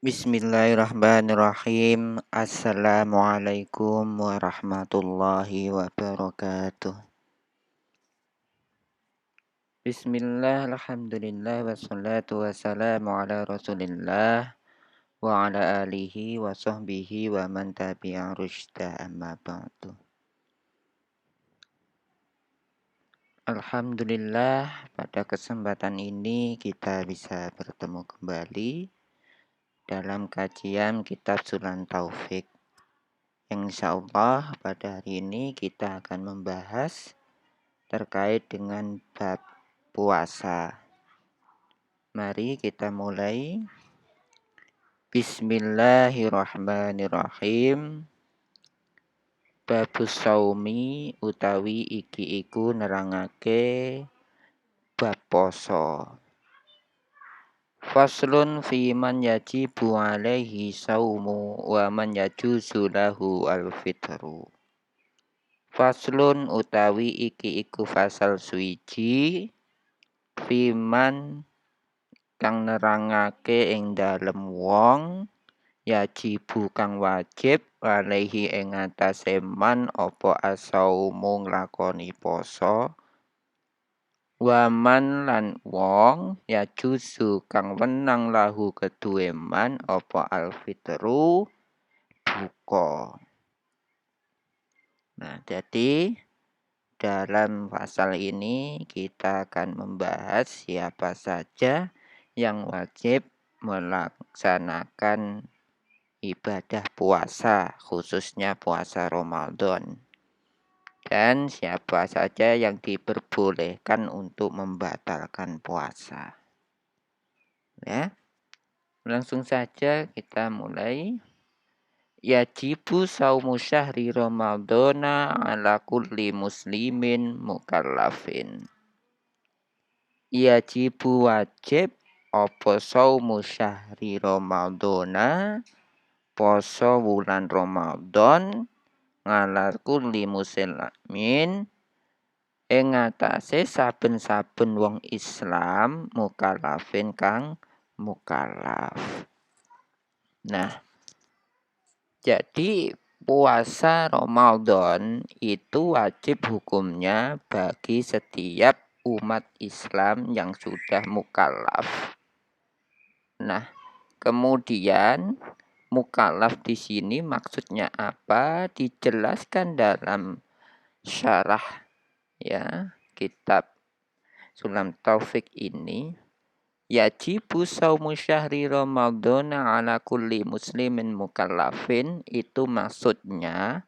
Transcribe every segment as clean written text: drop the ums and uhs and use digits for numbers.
Bismillahirrahmanirrahim. Assalamualaikum warahmatullahi wabarakatuh. Bismillah, alhamdulillah, wassalatu wassalamu ala rasulillah wa ala alihi wa sahbihi wa man tabi'a rusyda amma ba'du. Alhamdulillah, pada kesempatan ini kita bisa bertemu kembali dalam kajian kitab Sunan Taufik. Insyaallah pada hari ini kita akan membahas terkait dengan bab puasa. Mari kita mulai. Bismillahirrahmanirrahim. Babus saumi utawi iki iku nerangake bab poso. Faslun fi man yajibu alaihi saumu wa man yajuzu lahu al-fitru. Faslun utawi iki iku fasal suwiji fiman kang nerangake ing dalem wong yajibu kang wajib alaihi ing atase man apa asaumu nglakoni poso waman lan wong yajuzu kang wenang lahu keduwe man apa alfitru buka. Nah, jadi dalam pasal ini kita akan membahas siapa saja yang wajib melaksanakan ibadah puasa, khususnya puasa Ramadan. Dan siapa saja yang diperbolehkan untuk membatalkan puasa. Ya. Langsung saja kita mulai. Yajibu saumu syahri Ramadana ala kulli muslimin mukallafin. Yajibu wajib apa saumu syahri Ramadana poso wulan Ramadan ala kulli muslimin ing atase saben-saben wong Islam mukallafin kang mukallaf. Nah, jadi puasa Ramadan itu wajib hukumnya bagi setiap umat Islam yang sudah mukallaf. Nah, kemudian mukallaf di sini maksudnya apa? Dijelaskan dalam syarah ya kitab Sunan Taufik ini. Yajibu saumu syahri Ramadana ala kulli muslimin mukallafin, itu maksudnya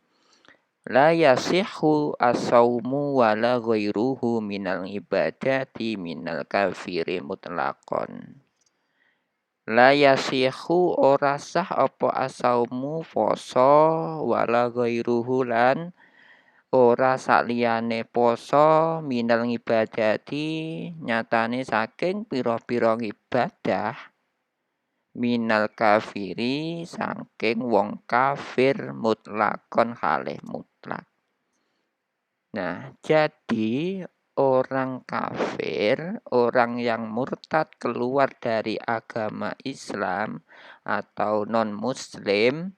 la yasihhu as-saumu wala ghairuhu minal ibadati minal kafiri mutlaqon. La yasihhu ora sah apa as-saumu poso wala ghairuhu lan ora saliyane poso minal ibadati nyatane saking pira-pira ibadah minal kafiri saking wong kafir mutlakon halih mutlak. Nah, jadi orang kafir, orang yang murtad keluar dari agama Islam atau non-muslim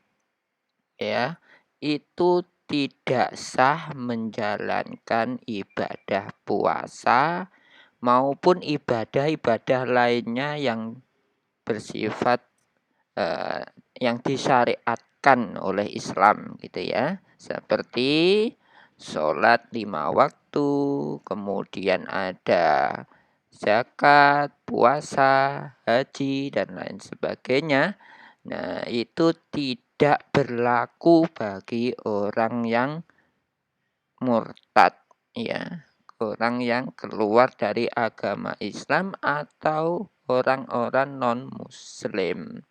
ya, itu tidak sah menjalankan ibadah puasa maupun ibadah-ibadah lainnya yang bersifat yang disyariatkan oleh Islam gitu ya. Seperti sholat 5 waktu, kemudian ada zakat, puasa, haji, dan lain sebagainya. Nah, itu tidak berlaku bagi orang yang murtad, ya. Orang yang keluar dari agama Islam atau orang-orang non-muslim.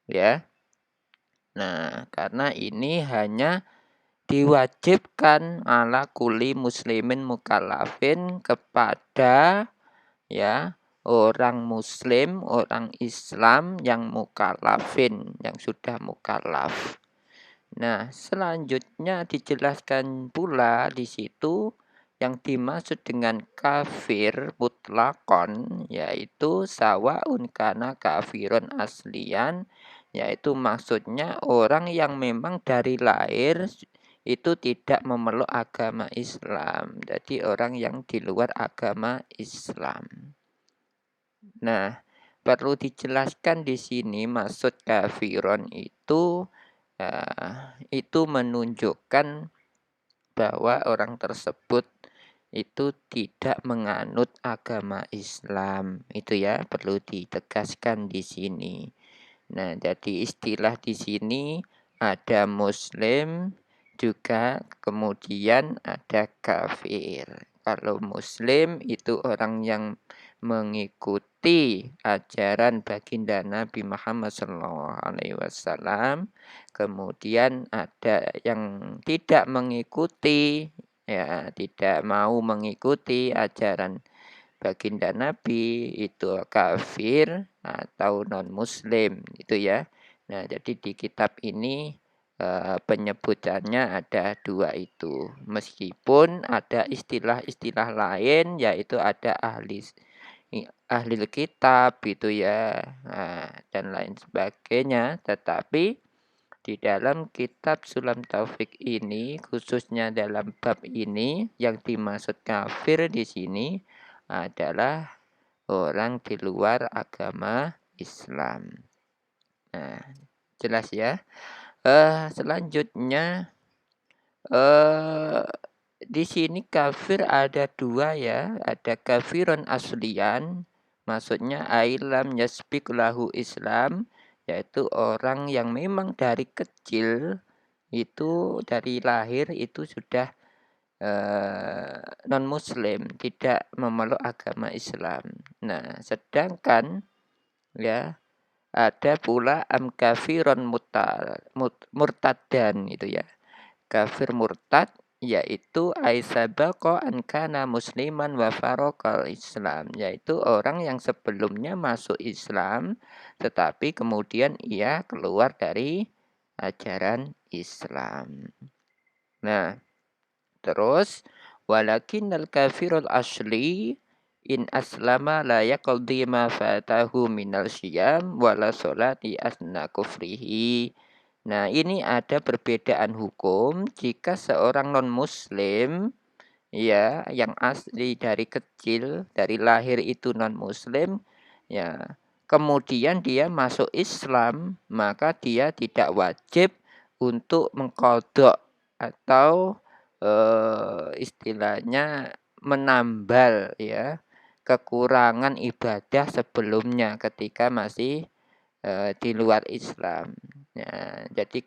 Ya. Nah, karena ini hanya diwajibkan ala kulli muslimin mukallafin kepada ya orang muslim, orang Islam yang mukallafin, yang sudah mukallaf. Nah, selanjutnya dijelaskan pula di situ yang dimaksud dengan kafir mutlakon yaitu sawaun kana kafirun aslian, yaitu maksudnya orang yang memang dari lahir itu tidak memeluk agama Islam. Jadi orang yang di luar agama Islam. Nah, perlu dijelaskan di sini maksud kafirun itu menunjukkan bahwa orang tersebut itu tidak menganut agama Islam. Itu ya perlu ditegaskan di sini. Nah, jadi istilah di sini ada muslim juga kemudian ada kafir. Kalau muslim itu orang yang mengikuti ajaran baginda Nabi Muhammad SAW. Kemudian ada yang tidak mengikuti, ya tidak mau mengikuti ajaran baginda Nabi, itu kafir atau non muslim itu ya. Nah, jadi di kitab ini penyebutannya ada dua itu. Meskipun ada istilah-istilah lain yaitu ada ahli kitab itu ya, dan lain sebagainya, tetapi di dalam kitab Sulam Taufik ini, khususnya dalam bab ini, yang dimaksud kafir di sini adalah orang di luar agama Islam. Nah, jelas ya. Selanjutnya, di sini kafir ada dua ya, ada kafirun aslian, maksudnya ailam yasbik lahu Islam, yaitu orang yang memang dari kecil itu dari lahir itu sudah non muslim, tidak memeluk agama Islam. Nah, sedangkan ya ada pula kafirun murtadan itu ya. Kafir murtad yaitu aisabaqa an kana musliman wa faraqal Islam, yaitu orang yang sebelumnya masuk Islam tetapi kemudian ia keluar dari ajaran Islam. Nah, terus walakinnal kafirul asli in aslama la yaqdi ma fatahu minal syiyam wala sholati asna kufrihi. Nah, ini ada perbedaan hukum jika seorang non-muslim ya yang asli dari kecil, dari lahir itu non-muslim ya. Kemudian dia masuk Islam, maka dia tidak wajib untuk mengqadha atau istilahnya menambal ya kekurangan ibadah sebelumnya ketika masih di luar Islam. Ya, jadi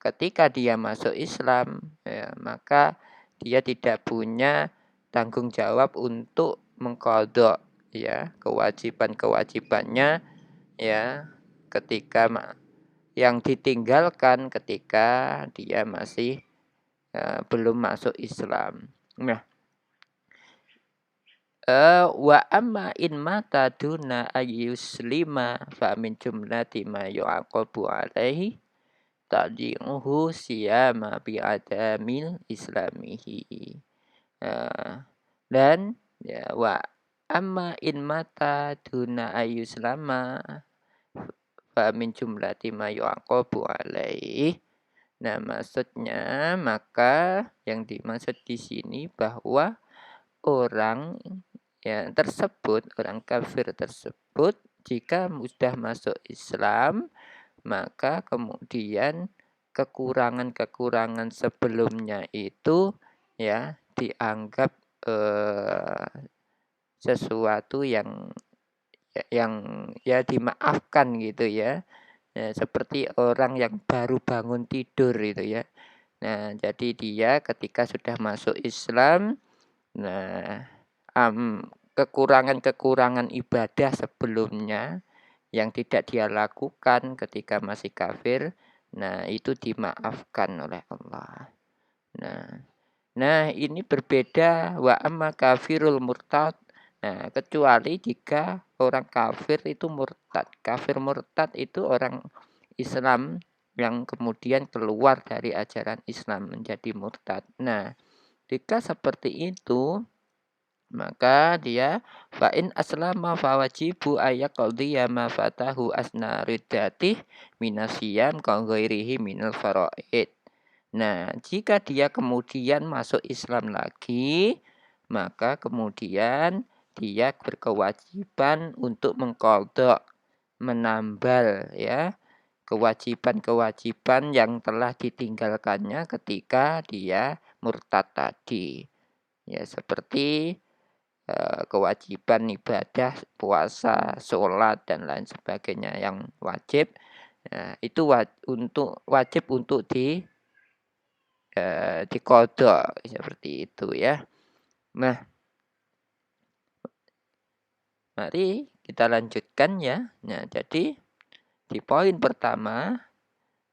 ketika dia masuk Islam, ya, maka dia tidak punya tanggung jawab untuk mengqadha ya kewajiban-kewajibannya ya ketika yang ditinggalkan ketika dia masih belum masuk Islam. Nah, wa amma in mata duna ayyuslima fa min jumlati ma yu'aqabu alaihi tadi'uhu siyama bi adamil islamihi. Dan ya wa amma in mata duna ayyuslama fa min jumlati ma yu'aqabu alaihi. Nah, maksudnya maka yang dimaksud di sini bahwa orang ya tersebut, orang kafir tersebut jika sudah masuk Islam, maka kemudian kekurangan-kekurangan sebelumnya itu ya dianggap sesuatu yang ya dimaafkan gitu ya. Nah, seperti orang yang baru bangun tidur itu ya. Nah, jadi dia ketika sudah masuk Islam, nah kekurangan-kekurangan ibadah sebelumnya yang tidak dia lakukan ketika masih kafir, nah itu dimaafkan oleh Allah. Nah ini berbeda wa amma kafirul murtad. Nah, kecuali jika orang kafir itu murtad. Kafir murtad itu orang Islam yang kemudian keluar dari ajaran Islam menjadi murtad. Nah, Jika seperti itu, maka dia fa in aslama fawajibu ayaqdiya ma fatahu asna riddatih minasiyam ka ghairihi minal faraid. Nah, jika dia kemudian masuk Islam lagi, maka kemudian dia berkewajiban untuk mengqadha, menambal ya, kewajiban-kewajiban yang telah ditinggalkannya ketika dia murtad tadi. Ya, seperti kewajiban ibadah, puasa, sholat dan lain sebagainya yang wajib. Nah, itu wajib untuk diqadha seperti itu ya. Nah, mari kita lanjutkan ya. Nah, jadi di poin pertama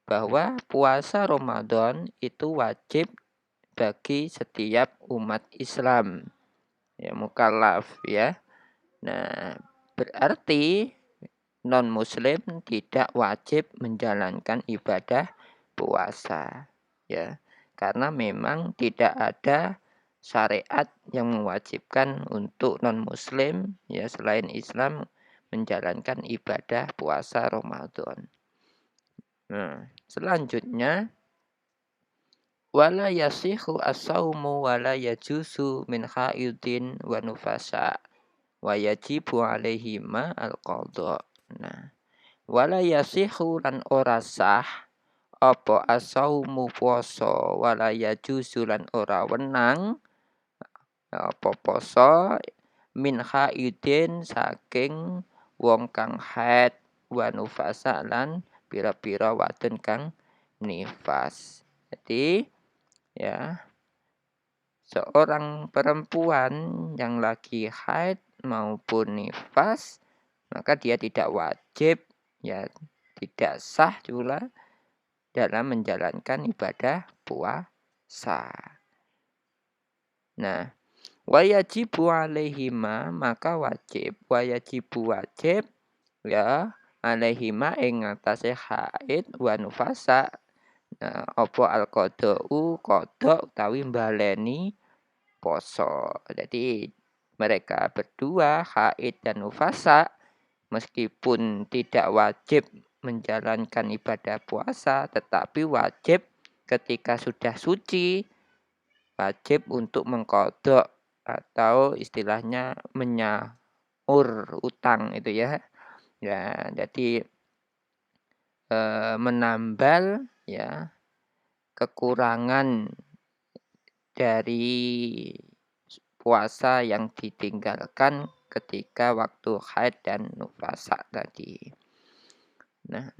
bahwa puasa Ramadan itu wajib bagi setiap umat Islam ya, mukallaf ya. Nah, berarti non muslim tidak wajib menjalankan ibadah puasa ya. Karena memang tidak ada syariat yang mewajibkan untuk non muslim ya selain Islam menjalankan ibadah puasa Ramadan. Nah, selanjutnya wala yasihu as-saumu wala yajuzu min haidin wa nufasa wa yajibu alaihima al-qadha. Nah, wala yasihu lan ora sah apa as-saumu poso wala yajuzu lan ora wenang apa poso min haidin saking wong kang haid wa nufasa lan pira-pira wadon kang nifas. Jadi ya, seorang perempuan yang lagi haid maupun nifas, maka dia tidak wajib, ya tidak sah juga dalam menjalankan ibadah puasa. Nah, wayajibu alaihima maka wajib, wayajibu wajib ya alaihima ing atase haid wa nufasa. Nah, apa al-qada'u qada utawi mbaleni poso. Jadi mereka berdua haid dan nufasa meskipun tidak wajib menjalankan ibadah puasa tetapi wajib ketika sudah suci wajib untuk mengqadha atau istilahnya menyaur utang itu ya. Ya, jadi menambal ya kekurangan dari puasa yang ditinggalkan ketika waktu haid dan nufasa tadi. Nah,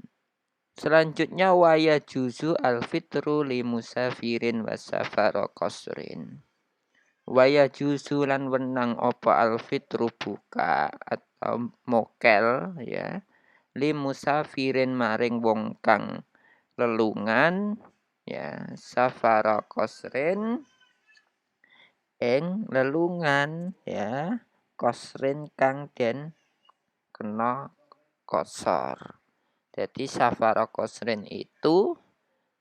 selanjutnya waya juzu al-fitru li musafirin wa safara qasrin. Waya juzu lan wenang apa al-fitru buka atau mokel ya li musafirin maring wong kang lelungan ya safara qasrin ing lelungan ya qasrin kang den kena qasar. Jadi safara qasrin itu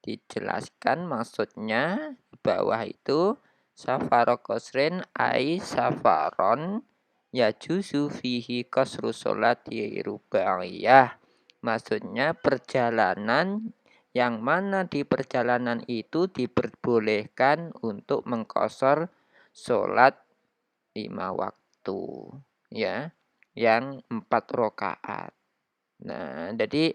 dijelaskan maksudnya di bawah itu safara qasrin ai safaron ya juzu fihi qasru sholati rubaiyah. Maksudnya perjalanan yang mana di perjalanan itu diperbolehkan untuk mengqasar sholat 5 waktu ya yang 4 rakaat. Nah, jadi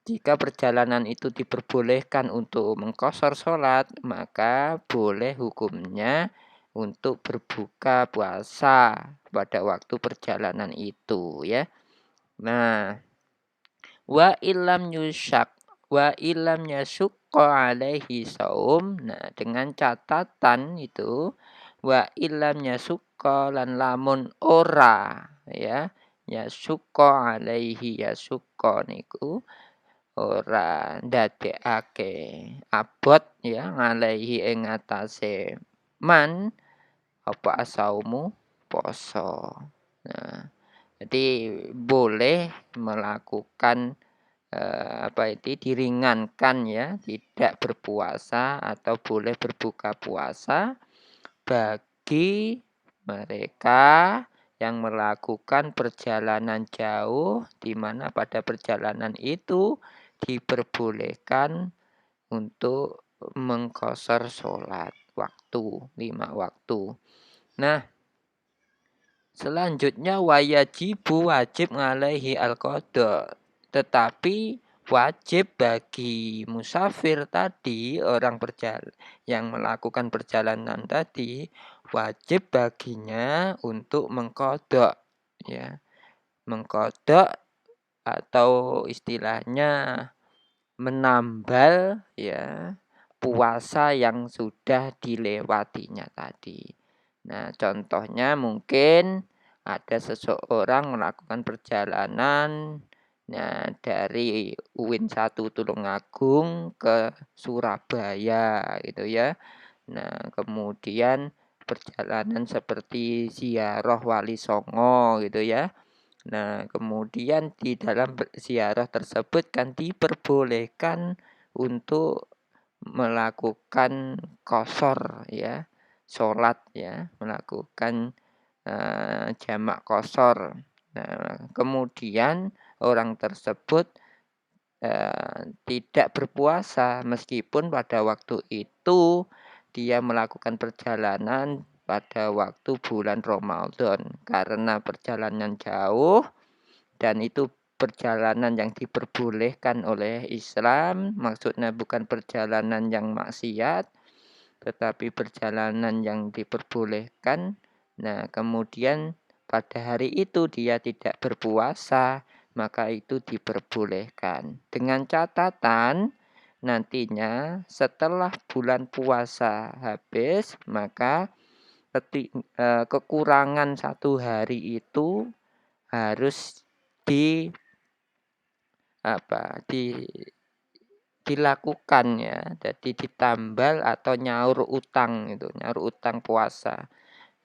jika perjalanan itu diperbolehkan untuk mengqasar sholat, maka boleh hukumnya untuk berbuka puasa pada waktu perjalanan itu ya. Nah, wa ilam yasukqa alaihi saum. Nah, dengan catatan itu wa ilam yasukqa lan lamun ora ya yasukqa alaihi yasukqa niku ora ndadekake abot ya alaihi ing atase man apa asaumu poso. Nah, jadi boleh melakukan diringankan ya, tidak berpuasa atau boleh berbuka puasa bagi mereka yang melakukan perjalanan jauh, di mana pada perjalanan itu diperbolehkan untuk mengqashar sholat waktu, 5 waktu. Nah, selanjutnya wajib alaihi al-qada. Tetapi wajib bagi musafir tadi, orang yang melakukan perjalanan tadi, wajib baginya untuk mengqadha, ya. Mengqadha atau istilahnya menambal, ya, puasa yang sudah dilewatinya tadi. Nah, contohnya mungkin ada seseorang melakukan perjalanan dari UIN 1 Tulungagung ke Surabaya gitu ya. Nah, kemudian perjalanan seperti ziarah Wali Songo gitu ya. Nah, kemudian di dalam ziarah tersebut kan diperbolehkan untuk melakukan qashar, ya, sholat, ya, melakukan jamak qashar. Nah, kemudian orang tersebut tidak berpuasa meskipun pada waktu itu dia melakukan perjalanan pada waktu bulan Ramadan, karena perjalanan jauh dan itu perjalanan yang diperbolehkan oleh Islam, maksudnya bukan perjalanan yang maksiat, tetapi perjalanan yang diperbolehkan. Nah, kemudian pada hari itu dia tidak berpuasa, maka itu diperbolehkan. Dengan catatan nantinya setelah bulan puasa habis, maka kekurangan 1 hari itu harus dilakukan, ya. Jadi ditambal atau nyaur utang itu, nyaur utang puasa.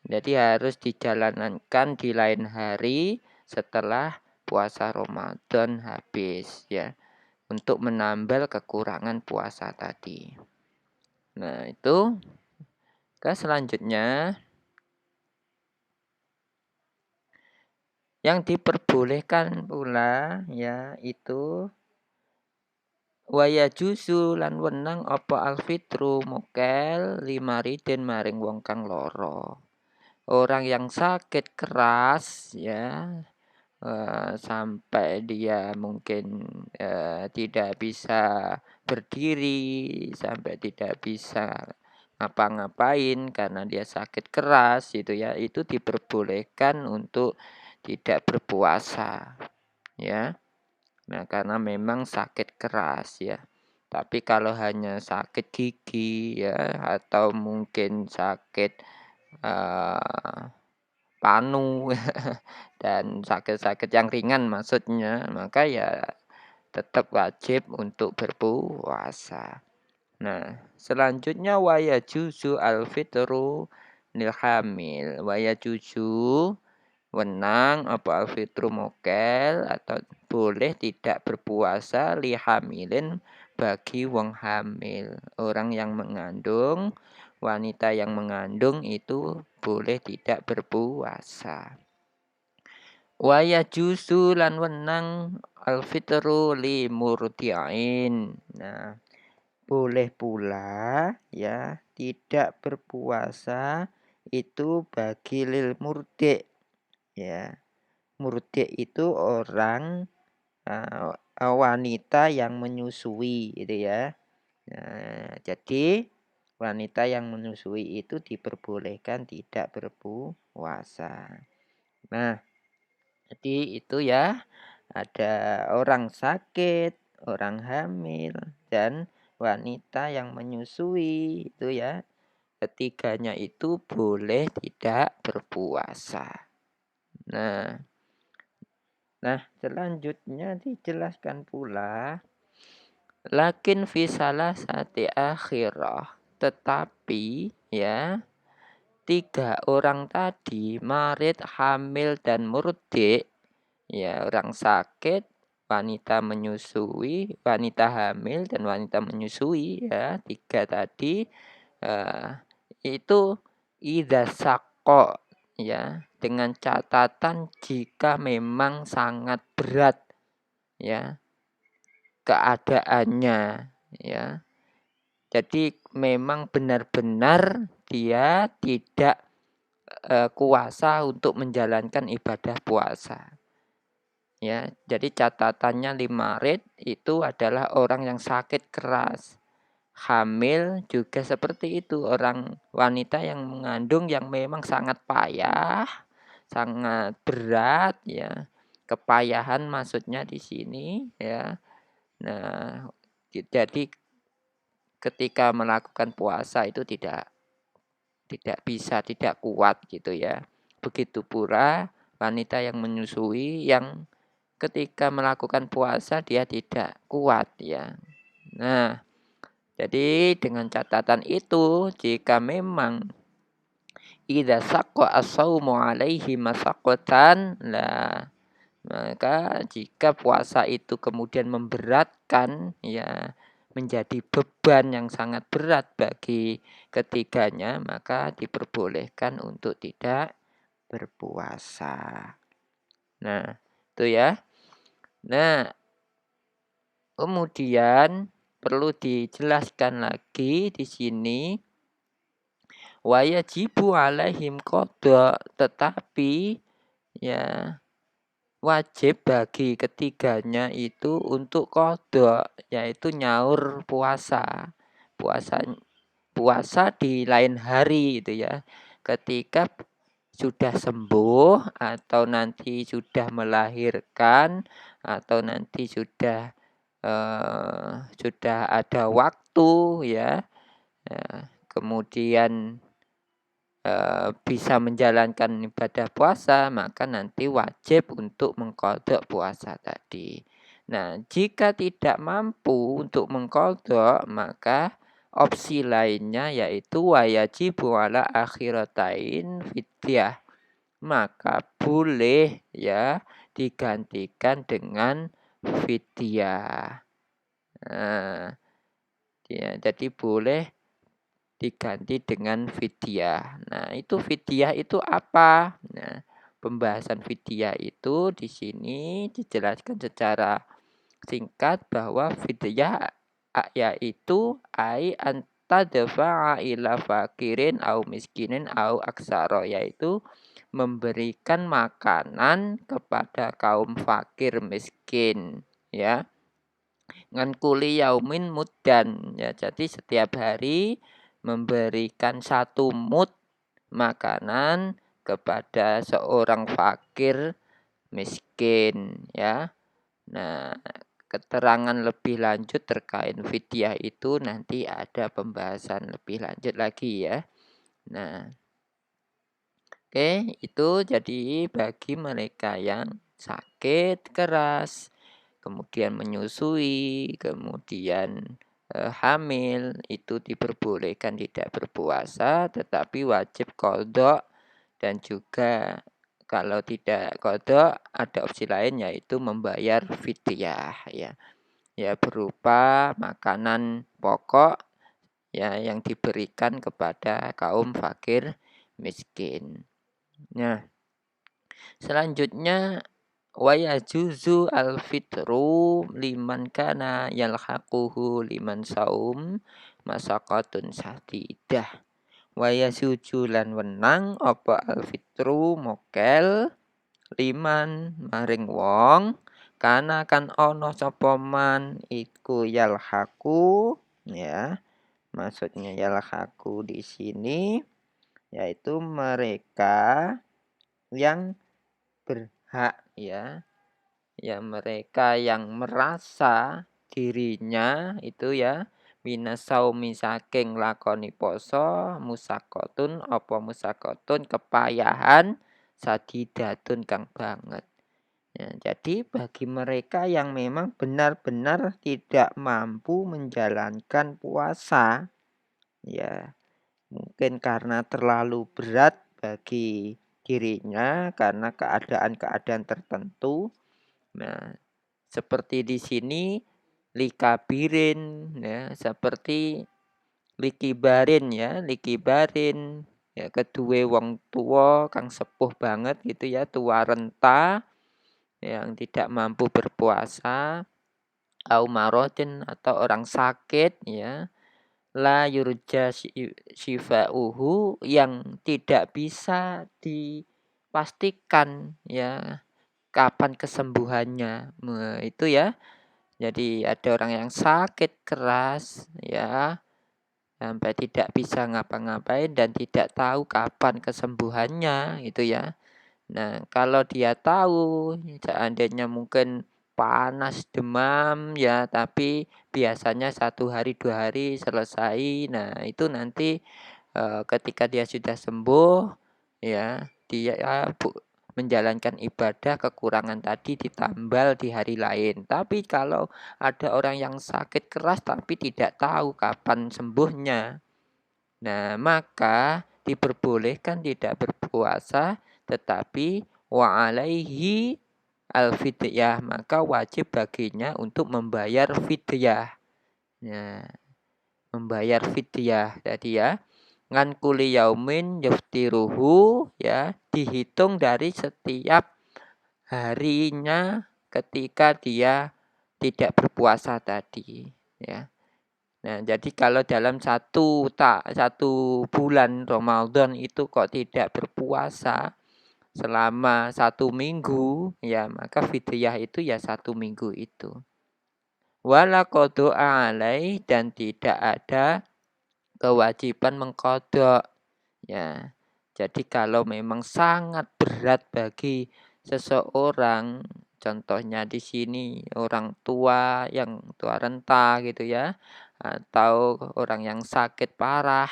Jadi harus dijalankan di lain hari setelah puasa Ramadan habis, ya, untuk menambal kekurangan puasa tadi. Nah, itu selanjutnya yang diperbolehkan pula, ya, itu wayajuzu lan wenang apa alfitru mokel 5 riden maring wong kang lara. Orang yang sakit keras, ya, sampai dia mungkin tidak bisa berdiri, sampai tidak bisa ngapa-ngapain karena dia sakit keras gitu ya, itu diperbolehkan untuk tidak berpuasa, ya. Nah, karena memang sakit keras, ya. Tapi kalau hanya sakit gigi, ya, atau mungkin sakit panu dan sakit-sakit yang ringan maksudnya, maka ya tetap wajib untuk berpuasa. Nah, selanjutnya wayajuzu al-fitru lil hamil. Wayajuzu wenang apa alfitru mokel atau boleh tidak berpuasa li hamilin bagi wong hamil. Orang yang mengandung, wanita yang mengandung itu boleh tidak berpuasa. Waya jusu lan wenang alfitru li murdiain. Nah, boleh pula, ya, tidak berpuasa itu bagi lil murdi, ya. Murdi itu orang wanita yang menyusui gitu ya. Nah, jadi wanita yang menyusui itu diperbolehkan tidak berpuasa. Nah, jadi itu ya, ada orang sakit, orang hamil, dan wanita yang menyusui itu ya. Ketiganya itu boleh tidak berpuasa. Nah, selanjutnya dijelaskan pula lakin fi salasati akhirah, tetapi ya 3 orang tadi marid, hamil dan murdi, ya, orang sakit, wanita menyusui, wanita hamil dan wanita menyusui, ya, 3 tadi itu idza saqqa, ya, dengan catatan jika memang sangat berat, ya, keadaannya, ya. Jadi memang benar-benar dia tidak kuasa untuk menjalankan ibadah puasa. Ya, jadi catatannya 5 rit itu adalah orang yang sakit keras. Hamil juga seperti itu, orang wanita yang mengandung yang memang sangat payah, sangat berat, ya. Kepayahan maksudnya di sini, ya. Nah, jadi ketika melakukan puasa itu tidak bisa, tidak kuat gitu ya. Begitu pula wanita yang menyusui yang ketika melakukan puasa dia tidak kuat ya. Nah, jadi dengan catatan itu jika memang idza saqqa as-saumu alaihi masaqatan lah, maka jika puasa itu kemudian memberatkan ya, menjadi beban yang sangat berat bagi ketiganya, maka diperbolehkan untuk tidak berpuasa. Nah, itu ya. Nah, kemudian perlu dijelaskan lagi di sini wa yajibu alaihim qada, tetapi ya wajib bagi ketiganya itu untuk qada, yaitu nyaur puasa. Puasa puasa di lain hari gitu ya. Ketika sudah sembuh atau nanti sudah melahirkan atau nanti sudah ada waktu ya, kemudian bisa menjalankan ibadah puasa, maka nanti wajib untuk mengqadha puasa tadi. Nah, jika tidak mampu untuk mengqadha, maka opsi lainnya yaitu wayajibu ala akhiratain fidyah. Maka boleh ya digantikan dengan fidyah. Nah, ya, jadi boleh diganti dengan fidyah. Nah, itu fidyah itu apa? Nah, pembahasan fidyah itu di sini dijelaskan secara singkat bahwa fidyah yaitu anta dafa'a ila fakirin au miskinin au aksaro, yaitu memberikan makanan kepada kaum fakir miskin ya, ngan kuli yaumin muddan ya, jadi setiap hari memberikan 1 mud makanan kepada seorang fakir miskin ya. Nah, keterangan lebih lanjut terkait fidyah itu nanti ada pembahasan lebih lanjut lagi ya. Nah, oke, itu jadi bagi mereka yang sakit keras, kemudian menyusui, kemudian hamil, itu diperbolehkan tidak berpuasa, tetapi wajib qadha, dan juga kalau tidak qadha ada opsi lain yaitu membayar fidyah ya. Ya, berupa makanan pokok ya yang diberikan kepada kaum fakir miskin. Nah, selanjutnya wa yajuzu al-fitru liman kana yalhaquhu liman saum masaqatun sadidah. Wa yajuzu lan wenang apa al-fitru mokel liman maring wong kana kan ana sapa man iku yalhaqu ya. Maksudnya yalhaqu di sini yaitu mereka yang berhak ya, ya mereka yang merasa dirinya itu ya minasaumi saking lakoni poso musakotun apa musakotun kepayahan sadidatun kang banget ya. Jadi bagi mereka yang memang benar-benar tidak mampu menjalankan puasa ya, mungkin karena terlalu berat bagi dirinya karena keadaan-keadaan tertentu. Nah, seperti di sini likabirin ya, seperti likibarin ya, likibarin ya kedue wong tua kang sepuh banget gitu ya, tua renta yang tidak mampu berpuasa, au maradin atau orang sakit ya, la yurja shifauhu yang tidak bisa dipastikan ya kapan kesembuhannya. Nah, itu ya. Jadi ada orang yang sakit keras ya, sampai tidak bisa ngapa-ngapain dan tidak tahu kapan kesembuhannya itu ya. Nah, kalau dia tahu seandainya mungkin panas, demam ya, tapi biasanya 1 hari 2 hari selesai. Nah, itu nanti ketika dia sudah sembuh ya, dia menjalankan ibadah kekurangan tadi ditambal di hari lain. Tapi kalau ada orang yang sakit keras tapi tidak tahu kapan sembuhnya, nah maka diperbolehkan tidak berpuasa tetapi wa alaihi al fidyah, maka wajib baginya untuk membayar fidyah. Nah, membayar fidyah tadi ya. Ngan kuli yaumin yuftiruhu ya, dihitung dari setiap harinya ketika dia tidak berpuasa tadi ya. Nah, jadi kalau dalam satu bulan Ramadan itu kok tidak berpuasa selama 1 minggu ya, maka fidyah itu ya 1 minggu itu. Wala qadu alai, dan tidak ada kewajiban mengkodok ya. Jadi kalau memang sangat berat bagi seseorang, contohnya di sini orang tua yang tua renta gitu ya, atau orang yang sakit parah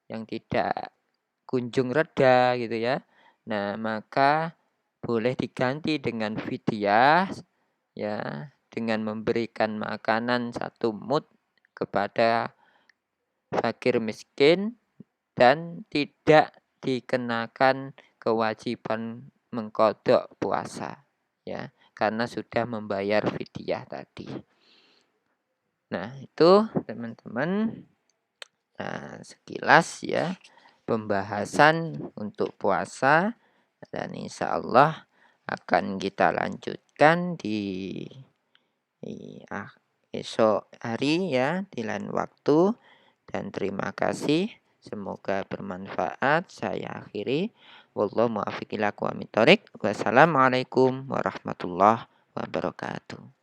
yang tidak kunjung reda gitu ya. Nah, maka boleh diganti dengan fidyah ya, dengan memberikan makanan 1 mud kepada fakir miskin dan tidak dikenakan kewajiban mengkodok puasa ya, karena sudah membayar fidyah tadi. Nah, itu teman-teman, sekilas ya pembahasan untuk puasa, dan insya Allah akan kita lanjutkan di esok hari ya, di lain waktu. Dan terima kasih, semoga bermanfaat. Saya akhiri, wallahu muwaffiq ila aqwamit thoriq. Wassalamualaikum warahmatullahi wabarakatuh.